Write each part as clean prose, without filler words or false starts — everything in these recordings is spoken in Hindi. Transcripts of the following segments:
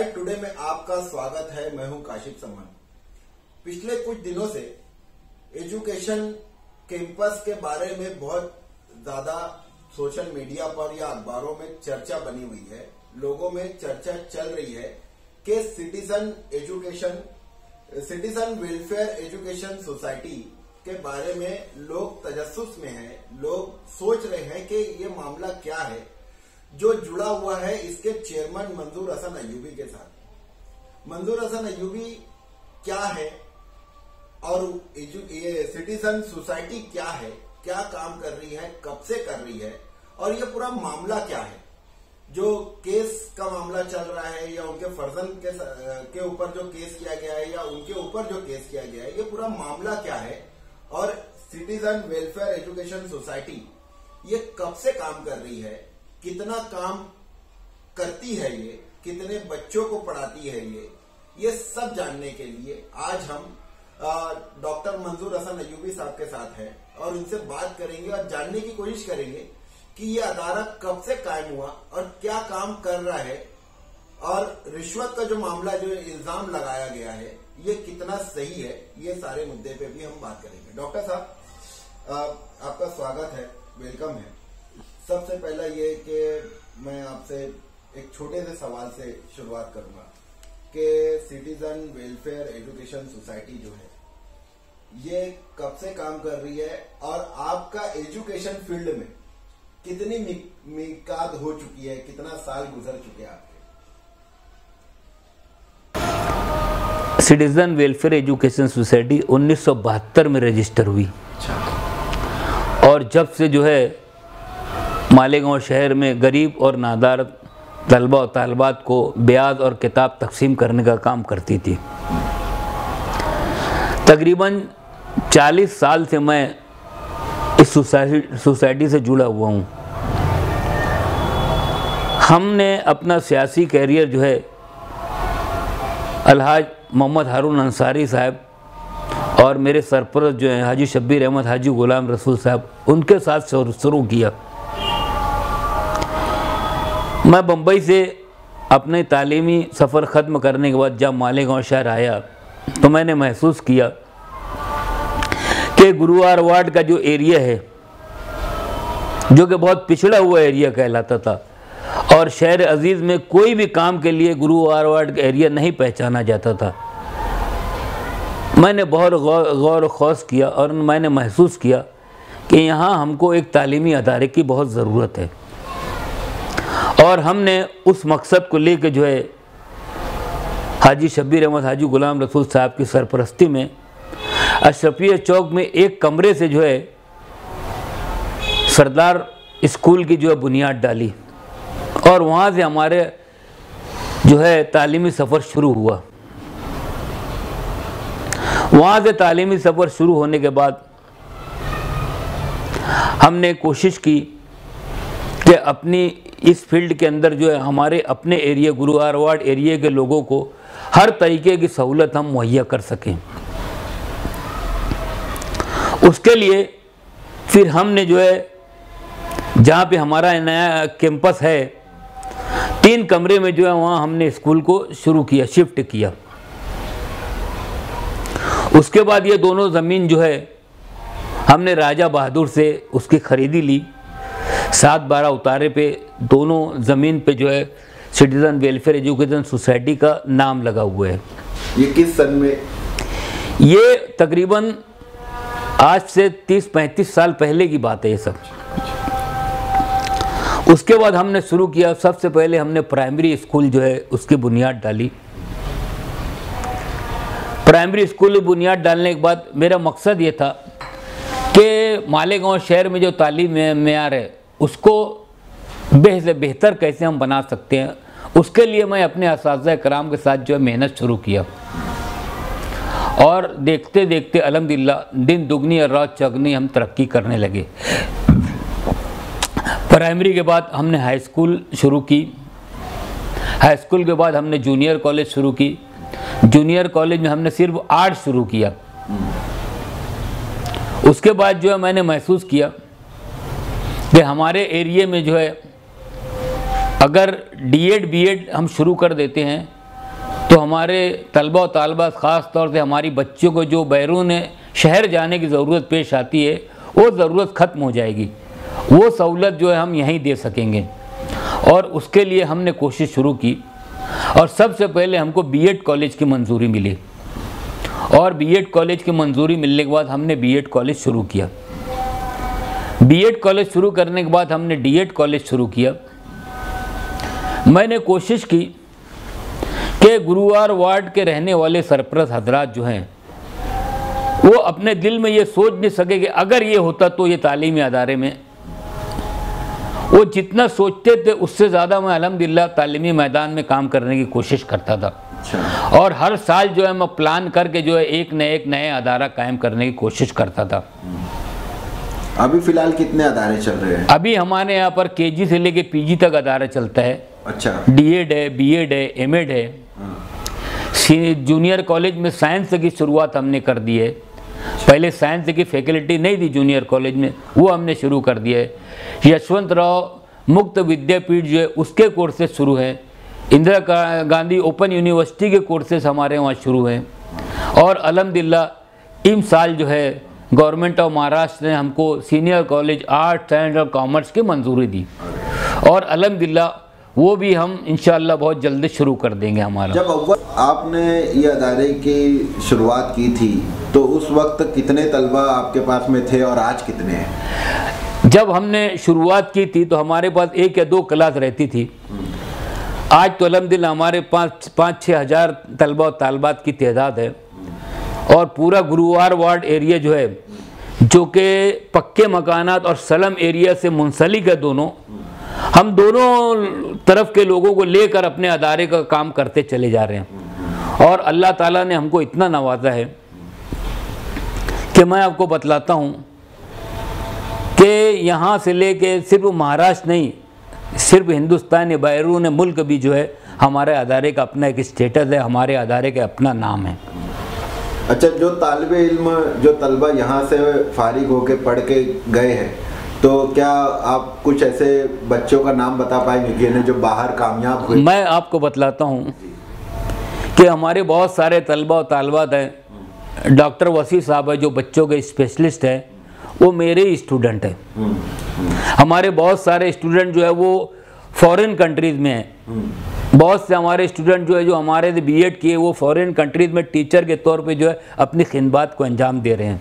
इनसाइट टुडे में आपका स्वागत है। मैं हूं काशिफ समन। पिछले कुछ दिनों से एजुकेशन कैंपस के बारे में बहुत ज्यादा सोशल मीडिया पर या अखबारों में चर्चा बनी हुई है। लोगों में चर्चा चल रही है कि सिटीजन वेलफेयर एजुकेशन सोसाइटी के बारे में लोग तजस्सुस में हैं। लोग सोच रहे हैं कि ये मामला क्या है जो जुड़ा हुआ है इसके चेयरमैन मंजूर हसन अय्यूबी के साथ। मंजूर हसन अय्यूबी क्या है और ये सिटीजन सोसाइटी क्या है, क्या काम कर रही है, कब से कर रही है और ये पूरा मामला क्या है। जो केस का मामला चल रहा है या उनके फर्जन के ऊपर जो केस किया गया है या उनके ऊपर जो केस किया गया है, ये पूरा मामला क्या है और सिटीजन वेलफेयर एजुकेशन सोसाइटी ये कब से काम कर रही है, कितना काम करती है, ये कितने बच्चों को पढ़ाती है, ये सब जानने के लिए आज हम डॉक्टर मंजूर हसन अय्यूबी साहब के साथ हैं और उनसे बात करेंगे और जानने की कोशिश करेंगे कि ये अदारा कब से कायम हुआ और क्या काम कर रहा है और रिश्वत का जो मामला जो इल्जाम लगाया गया है ये कितना सही है। ये सारे मुद्दे पे भी हम बात करेंगे। डॉक्टर साहब आपका स्वागत है, वेलकम है। सबसे पहला ये कि मैं आपसे एक छोटे से सवाल से शुरुआत करूंगा कि सिटीजन वेलफेयर एजुकेशन सोसाइटी जो है ये कब से काम कर रही है और आपका एजुकेशन फील्ड में कितनी मिकाद हो चुकी है, कितना साल गुजर चुके हैं आपके? सिटीजन वेलफेयर एजुकेशन सोसाइटी 1972 में रजिस्टर हुई और जब से जो है मालेगांव शहर में गरीब और नादार तलबा और तालबात को ब्याज और किताब तकसीम करने का काम करती थी। तकरीबन 40 साल से मैं इस सोसाइटी से जुड़ा हुआ हूँ। हमने अपना सियासी कैरियर जो है अलहाज मोहम्मद हारून अंसारी साहब और मेरे सरपरस्त जो हैं हाजी शब्बीर अहमद हाजी गुलाम रसूल साहब उनके साथ शुरू किया। मैं बम्बई से अपने तालीमी सफ़र ख़त्म करने के बाद जब मालेगांव शहर आया तो मैंने महसूस किया कि गुरुवार वार्ड का जो एरिया है जो कि बहुत पिछड़ा हुआ एरिया कहलाता था और शहर अजीज़ में कोई भी काम के लिए गुरुवार वार्ड का एरिया नहीं पहचाना जाता था। मैंने बहुत गौर खौस किया और मैंने महसूस किया कि यहाँ हमको एक तालीमी अदारे की बहुत ज़रूरत है और हमने उस मकसद को लेकर जो है हाजी शब्बीर अहमद हाजी गुलाम रसूल साहब की सरपरस्ती में अशरफिया चौक में एक कमरे से जो है सरदार स्कूल की जो है बुनियाद डाली और वहाँ से हमारे जो है तालीमी सफ़र शुरू हुआ। वहाँ से तालीमी सफ़र शुरू होने के बाद हमने कोशिश की कि अपनी इस फील्ड के अंदर जो है हमारे अपने एरिया गुरुवार वार्ड एरिया के लोगों को हर तरीके की सहूलत हम मुहैया कर सकें। उसके लिए फिर हमने जो है जहाँ पे हमारा नया कैंपस है 3 कमरे में जो है वहाँ हमने स्कूल को शुरू किया, शिफ्ट किया। उसके बाद ये दोनों ज़मीन जो है हमने राजा बहादुर से उसकी ख़रीदी ली। 7/12 उतारे पे दोनों ज़मीन पे जो है सिटीज़न वेलफेयर एजुकेशन सोसाइटी का नाम लगा हुआ है। ये किस सन में? ये तकरीबन आज से 30-35 साल पहले की बात है ये सब। उसके बाद हमने शुरू किया, सबसे पहले हमने प्राइमरी स्कूल जो है उसकी बुनियाद डाली। प्राइमरी स्कूल की बुनियाद डालने के बाद मेरा मकसद ये था कि मालेगांव शहर में जो तालीम मेयार है उसको से बेहतर कैसे हम बना सकते हैं। उसके लिए मैं अपने असातिज़ा कराम के साथ जो है मेहनत शुरू किया और देखते देखते अल्हम्दुलिल्लाह दिन दुगनी और रात चौगनी हम तरक्की करने लगे। प्राइमरी के बाद हमने हाई स्कूल शुरू की। हाई स्कूल के बाद हमने जूनियर कॉलेज शुरू की। जूनियर कॉलेज में हमने सिर्फ आर्ट शुरू किया। उसके बाद जो है मैंने महसूस किया कि हमारे एरिया में जो है अगर डीएड बीएड हम शुरू कर देते हैं तो हमारे तलबा और तालबात ख़ास तौर से हमारी बच्चों को जो बैरून शहर जाने की ज़रूरत पेश आती है वो ज़रूरत ख़त्म हो जाएगी। वो सहूलत जो है हम यहीं दे सकेंगे और उसके लिए हमने कोशिश शुरू की। और सबसे पहले हमको बीएड कॉलेज की मंजूरी मिली और बीएड कॉलेज की मंजूरी मिलने के बाद हमने बीएड कॉलेज शुरू किया। बीएड कॉलेज शुरू करने के बाद हमने डीएड कॉलेज शुरू किया। मैंने कोशिश की कि गुरुवार वार्ड के रहने वाले सरपरस्त हजरात जो हैं वो अपने दिल में ये सोच नहीं सके कि अगर ये होता तो ये तालीमी अदारे में, वो जितना सोचते थे उससे ज़्यादा मैं अल्हम्दुलिल्लाह तालीमी मैदान में काम करने की कोशिश करता था। अच्छा। और हर साल जो है मैं प्लान करके जो है एक नए अदारा कायम करने की कोशिश करता था। अभी फ़िलहाल कितने अदारे चल रहे हैं? अभी हमारे यहाँ पर केजी से लेके पीजी तक अदारा चलता है। अच्छा। डीएड है, बीएड है, एमएड है। जूनियर कॉलेज में साइंस की शुरुआत हमने कर दी है। पहले साइंस की फैकल्टी नहीं थी जूनियर कॉलेज में, वो हमने शुरू कर दिया है। यशवंतराव मुक्त विद्यापीठ जो है उसके कोर्सेज शुरू हैं। इंदिरा गांधी ओपन यूनिवर्सिटी के कोर्सेज हमारे वहाँ शुरू हैं। और अल्हम्दुलिल्लाह इस साल जो है गवर्नमेंट ऑफ महाराष्ट्र ने हमको सीनियर कॉलेज आर्ट साइंस और कॉमर्स की मंजूरी दी और अल्हम्दुलिल्लाह वो भी हम इंशाअल्लाह बहुत जल्दी शुरू कर देंगे हमारा। जब अव्वल आपने ये अदारे की शुरुआत की थी तो उस वक्त कितने तलबा आपके पास में थे और आज कितने हैं? जब हमने शुरुआत की थी तो हमारे पास 1 या 2 क्लास रहती थी। आज तो अल्हम्दुलिल्लाह हमारे 5-6 हज़ार तलबा और तालबात की तादाद है। और पूरा गुरुवार वार्ड एरिया जो है, जो कि पक्के मकानात और सलम एरिया से मुंसलिक है, दोनों हम दोनों तरफ के लोगों को लेकर अपने अदारे का काम करते चले जा रहे हैं। और अल्लाह ताला ने हमको इतना नवाजा है कि मैं आपको बतलाता हूँ कि यहाँ से लेके सिर्फ महाराष्ट्र नहीं, सिर्फ हिंदुस्तान या बैरून मुल्क भी जो है हमारे अदारे का अपना एक स्टेटस है, हमारे अदारे का अपना नाम है। अच्छा, जो तालिबे इल्म जो तलबा यहाँ से फारिग होके पढ़ के गए हैं, तो क्या आप कुछ ऐसे बच्चों का नाम बता पाएंगे कि जो बाहर कामयाब हुए? मैं आपको बतलाता हूँ कि हमारे बहुत सारे तलबा और तालबात हैं। डॉक्टर वसी साहब है जो बच्चों के स्पेशलिस्ट है, वो मेरे ही स्टूडेंट है। हमारे बहुत सारे स्टूडेंट जो है वो फॉरेन कंट्रीज़ में हैं। बहुत से हमारे स्टूडेंट जो है जो हमारे से बीएड किए वो फॉरेन कंट्रीज़ में टीचर के तौर पे जो है अपनी खिदमत को अंजाम दे रहे हैं।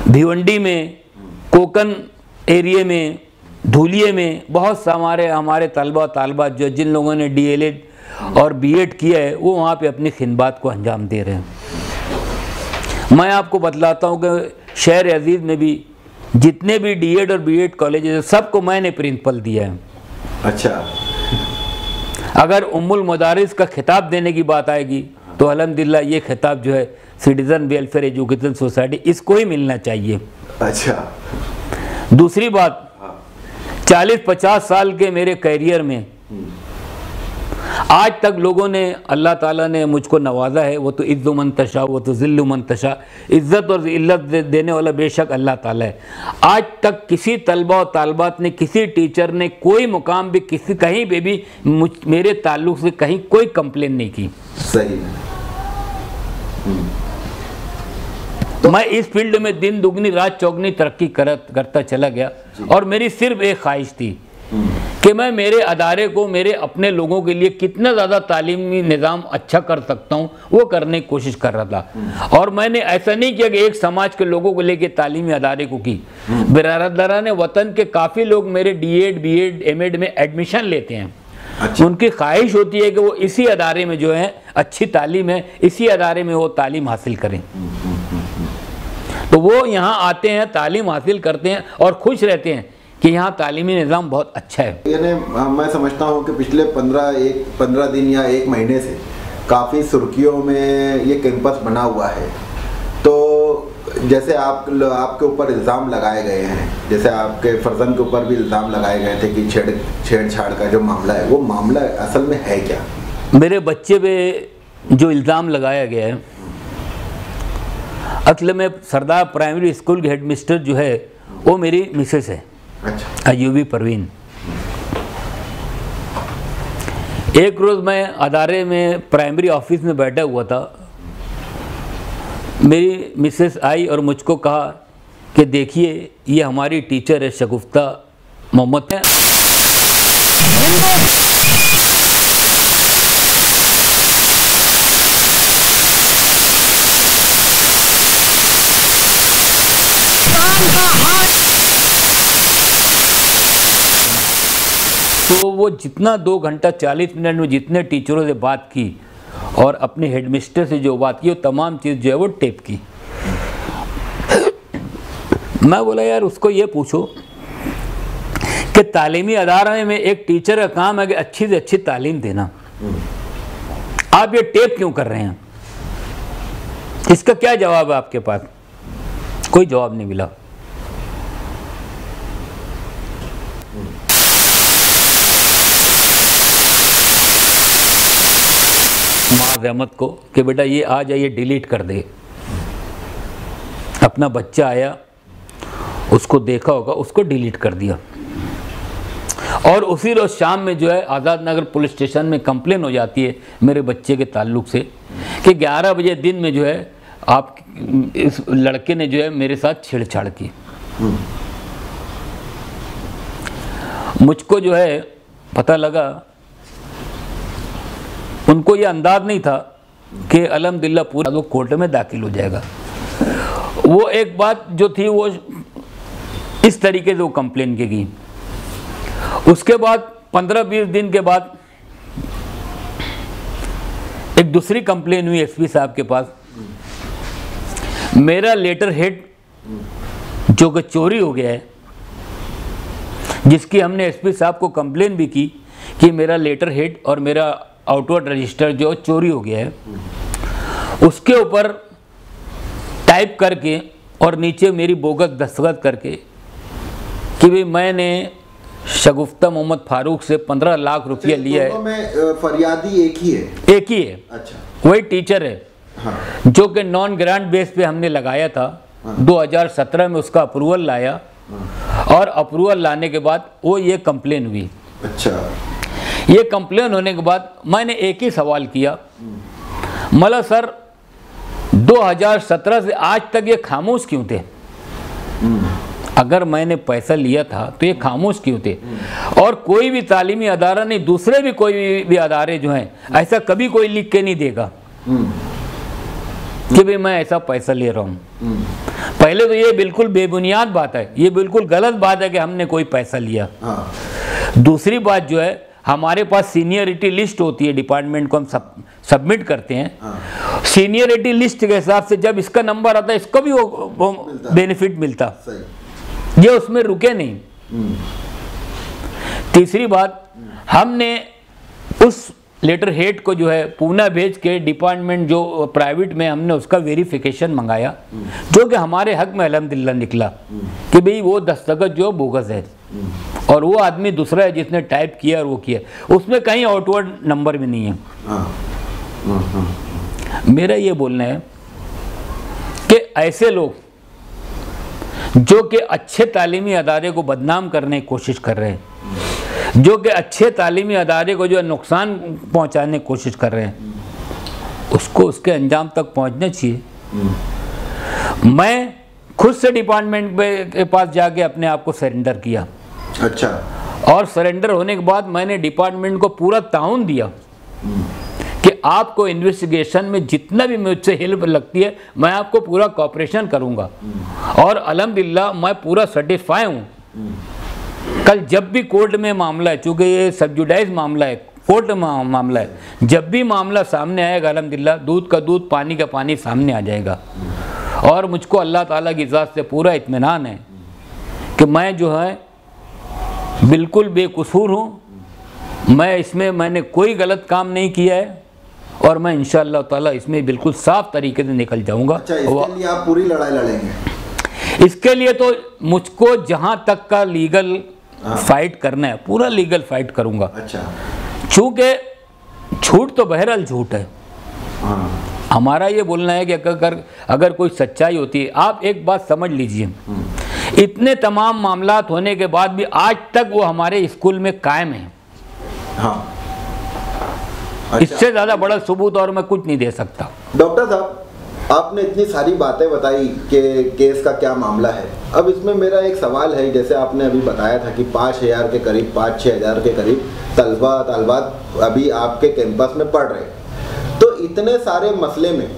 भिवंडी में, कोकन एरिया में, धुलिये में बहुत से हमारे तलबा तालबात जो जिन लोगों ने डीएलएड और बीएड किया है वो वहाँ पे अपनी खिदमत को अंजाम दे रहे हैं। मैं आपको बतलाता हूँ कि शहर अजीज़ में भी जितने भी डीएड और बीएड कॉलेज हैं सबको मैंने प्रिंसिपल दिया है। अच्छा। अगर उम्मुल मदारिस का खिताब देने की बात आएगी तो अल्हम्दुलिल्लाह ये खिताब जो है सिटीज़न वेलफेयर एजुकेशन सोसाइटी इसको ही मिलना चाहिए। अच्छा। दूसरी बात, 40-50 साल के मेरे करियर में आज तक लोगों ने, अल्लाह ताला ने मुझको नवाजा है। वो तो इज़्ज़ु मन तशा, वो तो ज़िल्लु मन तशा। इज़्ज़त और इल्लत देने वाला बेशक अल्लाह ताला है। आज तक किसी तलबा और तालबात ने, किसी टीचर ने कोई मुकाम भी कहीं पे भी मेरे ताल्लुक़ से कहीं कोई कंप्लेन नहीं की। सही। तो मैं इस फील्ड में दिन दुगनी रात चौगनी तरक्की करता चला गया और मेरी सिर्फ एक ख्वाहिश थी कि मैं मेरे अदारे को, मेरे अपने लोगों के लिए कितना ज़्यादा तालीमी निज़ाम अच्छा कर सकता हूँ वो करने की कोशिश कर रहा था। और मैंने ऐसा नहीं किया कि एक समाज के लोगों को लेके तालीमी अदारे को की। बिरादरान वतन के काफ़ी लोग मेरे डीएड, बीएड, एमएड में एडमिशन लेते हैं। अच्छा। उनकी ख्वाहिश होती है कि वो इसी अदारे में जो है अच्छी तालीम है, इसी अदारे में वो तालीम हासिल करें। तो वो यहाँ आते हैं, तालीम हासिल करते हैं और खुश रहते हैं कि यहाँ तालीमी निज़ाम बहुत अच्छा है। यानी मैं समझता हूँ कि पिछले 15 दिन या 1 महीने से काफ़ी सुर्खियों में ये कैंपस बना हुआ है। तो जैसे आपके ऊपर इल्ज़ाम लगाए गए हैं, जैसे आपके फर्जन के ऊपर भी इल्ज़ाम लगाए गए थे कि छेड़छाड़ का जो मामला है, वो मामला असल में है क्या? मेरे बच्चे पे जो इल्ज़ाम लगाया गया है, असल में सरदार प्राइमरी स्कूल के हेडमिस्टर जो है वो मेरी मिसेस है। अच्छा। अयूबी परवीन। एक रोज़ मैं अदारे में प्राइमरी ऑफिस में बैठा हुआ था, मेरी मिसेस आई और मुझको कहा कि देखिए ये हमारी टीचर है शगुफ्ता मोहम्मद है। तो वो जितना 2 घंटा 40 मिनट में जितने टीचरों से बात की और अपने हेडमिस्टर से जो बात की, वो तमाम चीज़ जो है वो टेप की। मैं बोला यार उसको ये पूछो कि तालीमी अदारे में एक टीचर का काम है कि अच्छी से अच्छी तालीम देना, आप ये टेप क्यों कर रहे हैं? इसका क्या जवाब है आपके पास? कोई जवाब नहीं मिला। माँ अहमद को कि बेटा ये आ जाइए डिलीट कर दे। अपना बच्चा आया, उसको देखा होगा, उसको डिलीट कर दिया। और उसी रोज शाम में जो है आज़ाद नगर पुलिस स्टेशन में कंप्लेन हो जाती है मेरे बच्चे के ताल्लुक से कि 11 बजे दिन में जो है आप इस लड़के ने जो है मेरे साथ छेड़छाड़ की। मुझको जो है पता लगा, उनको ये अंदाज नहीं था कि अल्हम्दुलिल्लाह पूरा वो कोर्ट में दाखिल हो जाएगा। वो एक बात जो थी वो इस तरीके से वो कंप्लेन की गई। उसके बाद 15-20 दिन के बाद एक दूसरी कंप्लेन हुई एसपी साहब के पास। मेरा लेटर हेड जो कि चोरी हो गया है, जिसकी हमने एसपी साहब को कंप्लेन भी की कि मेरा लेटर हेड और मेरा आउटवर्ड रजिस्टर जो चोरी हो गया है, उसके ऊपर टाइप करके और नीचे मेरी बोगस दस्तखत करके कि भाई मैंने शगुफ्ता मोहम्मद फारूक से 15 लाख रुपया लिया है। में फरियादी एक ही है? एक ही है। अच्छा, वही टीचर है। हाँ। जो कि नॉन ग्रांट बेस पे हमने लगाया था। हाँ। 2017 में उसका अप्रूवल लाया। हाँ। और अप्रूवल लाने के बाद वो ये कंप्लेन हुई। अच्छा, ये कंप्लेन होने के बाद मैंने एक ही सवाल किया, मतलब सर 2017 से आज तक ये खामोश क्यों थे? अगर मैंने पैसा लिया था तो ये खामोश क्यों थे? और कोई भी तालीमी अदारा नहीं, दूसरे भी कोई भी अदारे जो हैं, ऐसा कभी कोई लिख के नहीं देगा कि भाई मैं ऐसा पैसा ले रहा हूँ। पहले तो ये बिल्कुल बेबुनियाद बात है, ये बिल्कुल गलत बात है कि हमने कोई पैसा लिया। दूसरी बात जो है, हमारे पास सीनियरिटी लिस्ट होती है, डिपार्टमेंट को हम सबमिट करते हैं। सीनियरिटी लिस्ट के हिसाब से जब इसका नंबर आता है, इसको भी वो बेनिफिट मिलता। ये उसमें रुके नहीं। तीसरी बात, हमने उस लेटर हेड को जो है पूना भेज के डिपार्टमेंट जो प्राइवेट में हमने उसका वेरिफिकेशन मंगाया, जो कि हमारे हक में अल्हम्दुलिल्लाह निकला कि भाई वो दस्तखत जो बोगस है और वो आदमी दूसरा है जिसने टाइप किया और वो किया, उसमें कहीं आउटवर्ड नंबर भी नहीं है। मेरा ये बोलना है कि ऐसे लोग जो कि अच्छे तालीमी अदारे को बदनाम करने की कोशिश कर रहे हैं, जो कि अच्छे तालीमी अदारे को जो नुकसान पहुंचाने की कोशिश कर रहे हैं, उसको उसके अंजाम तक पहुंचना चाहिए। मैं खुद से डिपार्टमेंट के पास जाके अपने आप को सरेंडर किया। अच्छा, और सरेंडर होने के बाद मैंने डिपार्टमेंट को पूरा ताउन दिया कि आपको इन्वेस्टिगेशन में जितना भी मुझसे हेल्प लगती है मैं आपको पूरा कोऑपरेशन करूंगा। और अल्हम्दुलिल्लाह मैं पूरा सर्टिफाई हूँ। कल जब भी कोर्ट में मामला है, चूँकि ये सबजुडाइज मामला है, कोर्ट में मामला है, जब भी मामला सामने आएगा अल्हम्दुलिल्लाह दूध का दूध पानी का पानी सामने आ जाएगा। और मुझको अल्लाह ताला की इजाज़त से पूरा इत्मीनान है कि मैं जो है बिल्कुल बेकसूर हूँ। मैंने कोई गलत काम नहीं किया है और मैं इंशाअल्लाह ताला इसमें बिल्कुल साफ तरीके से निकल जाऊंगा। अच्छा, इसके लिए आप पूरी लड़ाई लड़ेंगे? इसके लिए तो मुझको जहां तक का लीगल फाइट करना है, पूरा लीगल फाइट करूंगा। अच्छा, चूंकि झूठ तो बहरहाल झूठ है। हमारा ये बोलना है कि अगर कोई सच्चाई होती है, आप एक बात समझ लीजिए, इतने तमाम मामलात होने के बाद भी आज तक वो हमारे स्कूल में कायम है। हाँ। इससे ज़्यादा बड़ा सबूत और मैं कुछ नहीं दे सकता। डॉक्टर साहब, आपने इतनी सारी बातें बताई कि केस का क्या मामला है। अब इसमें मेरा एक सवाल है, जैसे आपने अभी बताया था कि 5,000 के करीब 5-6 हज़ार के करीब तलबात अभी आपके कैंपस में पढ़ रहे हैं, तो इतने सारे मसले में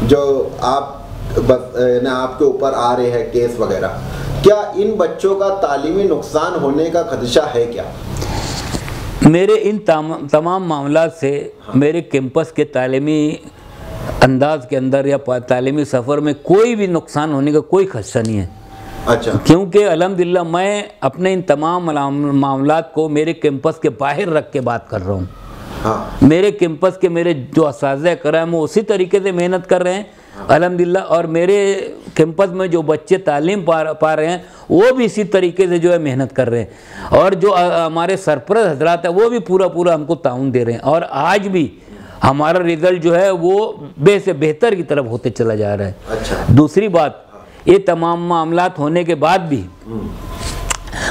जो आपके ऊपर आ रहे हैं केस वगैरह, क्या इन बच्चों का तालीमी नुकसान होने का खदशा है क्या? मेरे इन तमाम मामला से मेरे कैंपस के तालीमी अंदाज के अंदर या तालीमी सफ़र में कोई भी नुकसान होने का कोई खदशा नहीं है। अच्छा। क्योंकि अल्हम्दुलिल्लाह मैं अपने इन तमाम मामलात को मेरे कैंपस के बाहर रख के बात कर रहा हूँ। हाँ। मेरे कैंपस के मेरे जो असातिज़ा कराम वो उसी तरीके से मेहनत कर रहे हैं अल्हम्दुलिल्लाह, और मेरे कैंपस में जो बच्चे तालीम पा रहे हैं वो भी इसी तरीके से जो है मेहनत कर रहे हैं, और जो हमारे सरपरस्त हजरात हैं वो भी पूरा हमको ताउन दे रहे हैं, और आज भी हमारा रिज़ल्ट जो है वो से बेहतर की तरफ होते चला जा रहा है। अच्छा। दूसरी बात, ये तमाम मामलात होने के बाद भी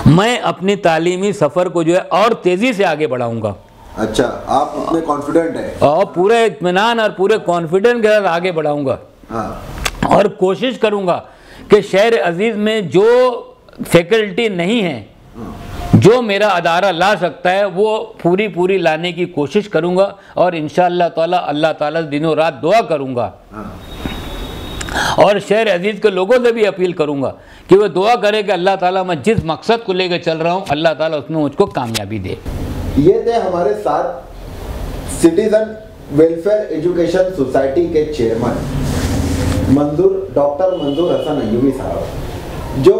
मैं अपनी तालीमी सफ़र को जो है और तेज़ी से आगे बढ़ाऊंगा। अच्छा, आप इतने कॉन्फिडेंट हैं? और पूरे इत्मीनान और पूरे कॉन्फिडेंस के साथ आगे बढ़ाऊंगा। हाँ। और कोशिश करूंगा कि शहर अजीज़ में जो फैकल्टी नहीं है, जो मेरा अदारा ला सकता है, वो पूरी लाने की कोशिश करूंगा, और इंशाअल्लाह ताला अल्लाह ताला दिनों रात दुआ करूंगा। और शहर अजीज़ के लोगों से भी अपील करूंगा कि वो दुआ करे कि अल्लाह ताला मैं जिस मकसद को लेकर चल रहा हूं, अल्लाह ताला उसमें मुझको कामयाबी दे। ये थे हमारे साथ सिटीजन वेलफेयर एजुकेशन सोसाइटी के चेयरमैन डॉक्टर मंजूर हसन अय्यूबी साहब, जो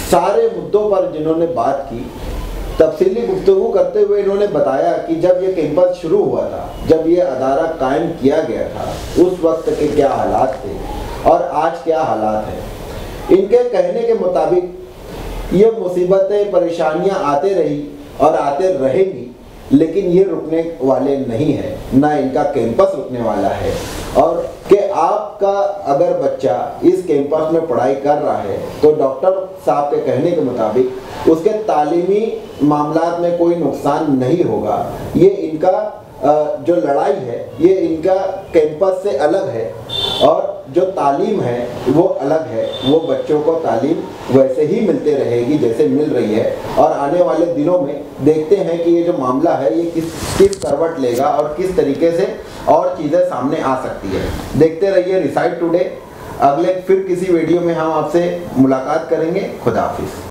सारे मुद्दों पर जिन्होंने बात की, तफसीली गुफ्तगू करते हुए इन्होंने बताया कि जब ये कैंपस शुरू हुआ था, जब ये अदारा कायम किया गया था, उस वक्त के क्या हालात थे और आज क्या हालात हैं। इनके कहने के मुताबिक ये मुसीबतें परेशानियां आते रही और आते रहेंगी, लेकिन ये रुकने वाले नहीं है, ना इनका कैंपस रुकने वाला है। और कि आपका अगर बच्चा इस कैंपस में पढ़ाई कर रहा है तो डॉक्टर साहब के कहने के मुताबिक उसके तालीमी मामलात में कोई नुकसान नहीं होगा। ये इनका जो लड़ाई है ये इनका कैंपस से अलग है, और जो तालीम है वो अलग है। वो बच्चों को तालीम वैसे ही मिलते रहेगी जैसे मिल रही है, और आने वाले दिनों में देखते हैं कि ये जो मामला है ये किस करवट लेगा और किस तरीके से और चीज़ें सामने आ सकती है। देखते रहिए रिसाइट टुडे। अगले फिर किसी वीडियो में हम आपसे मुलाकात करेंगे। खुदा हाफिज़।